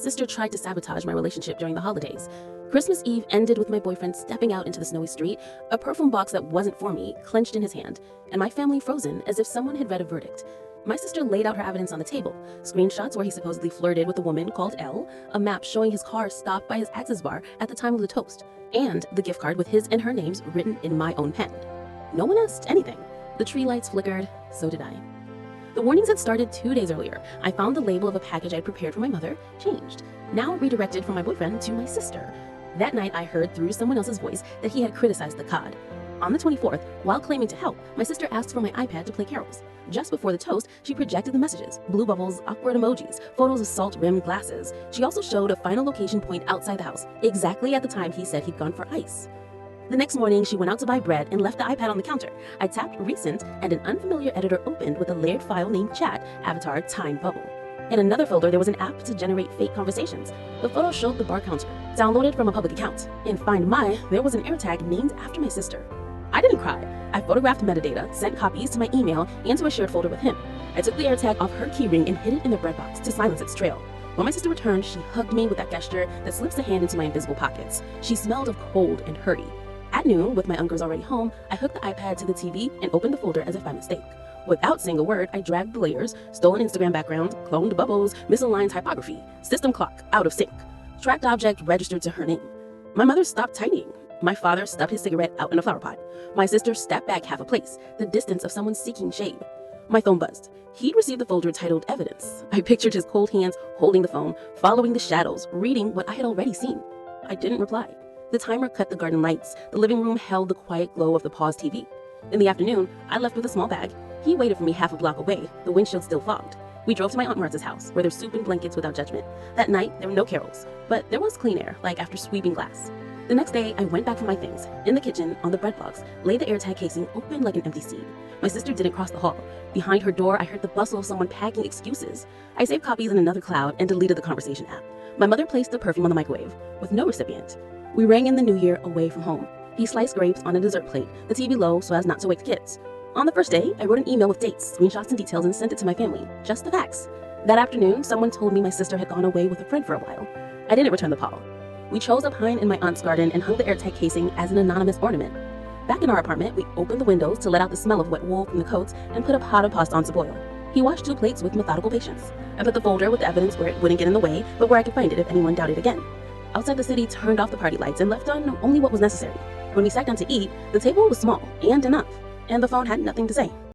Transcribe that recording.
sister tried to sabotage my relationship during the holidays. Christmas Eve ended with my boyfriend stepping out into the snowy street, a perfume box that wasn't for me clenched in his hand, and my family frozen as if someone had read a verdict. My sister laid out her evidence on the table: screenshots where he supposedly flirted with a woman called Elle, a map showing his car stopped by his access bar at the time of the toast, and the gift card with his and her names written in my own pen. No one asked anything. The tree lights flickered, so did I. The warnings had started 2 days earlier. I found the label of a package I'd prepared for my mother changed, now redirected from my boyfriend to my sister. That night, I heard through someone else's voice that he had criticized the cod. On the 24th, while claiming to help, my sister asked for my iPad to play carols. Just before the toast, she projected the messages: blue bubbles, awkward emojis, photos of salt-rimmed glasses. She also showed a final location point outside the house, exactly at the time he said he'd gone for ice. The next morning, she went out to buy bread and left the iPad on the counter. I tapped Recent, and an unfamiliar editor opened with a layered file named Chat, Avatar, Time Bubble. In another folder, there was an app to generate fake conversations. The photo showed the bar counter, downloaded from a public account. In Find My, there was an AirTag named after my sister. I didn't cry. I photographed metadata, sent copies to my email and to a shared folder with him. I took the AirTag off her keyring and hid it in the bread box to silence its trail. When my sister returned, she hugged me with that gesture that slips a hand into my invisible pockets. She smelled of cold and hurry. At noon, with my uncles already home, I hooked the iPad to the TV and opened the folder as if by mistake. Without saying a word, I dragged the layers: stolen Instagram background, cloned bubbles, misaligned typography, system clock out of sync, tracked object registered to her name. My mother stopped tidying. My father stuffed his cigarette out in a flower pot. My sister stepped back half a place, the distance of someone seeking shade. My phone buzzed. He'd received the folder titled Evidence. I pictured his cold hands holding the phone, following the shadows, reading what I had already seen. I didn't reply. The timer cut the garden lights. The living room held the quiet glow of the paused TV. In the afternoon, I left with a small bag. He waited for me half a block away, the windshield still fogged. We drove to my Aunt Martha's house, where there's soup and blankets without judgment. That night, there were no carols, but there was clean air, like after sweeping glass. The next day, I went back for my things. In the kitchen, on the bread box, lay the AirTag casing open like an empty seed. My sister didn't cross the hall. Behind her door, I heard the bustle of someone packing excuses. I saved copies in another cloud and deleted the conversation app. My mother placed the perfume on the microwave, with no recipient. We rang in the new year away from home. He sliced grapes on a dessert plate, the TV low so as not to wake the kids. On the first day, I wrote an email with dates, screenshots, and details and sent it to my family. Just the facts. That afternoon, someone told me my sister had gone away with a friend for a while. I didn't return the call. We chose a pine in my aunt's garden and hung the AirTag casing as an anonymous ornament. Back in our apartment, we opened the windows to let out the smell of wet wool from the coats and put a pot of pasta on to boil. He washed 2 plates with methodical patience. I put the folder with the evidence where it wouldn't get in the way, but where I could find it if anyone doubted again. Outside the city, turned off the party lights and left on only what was necessary. When we sat down to eat, the table was small and enough, and the phone had nothing to say.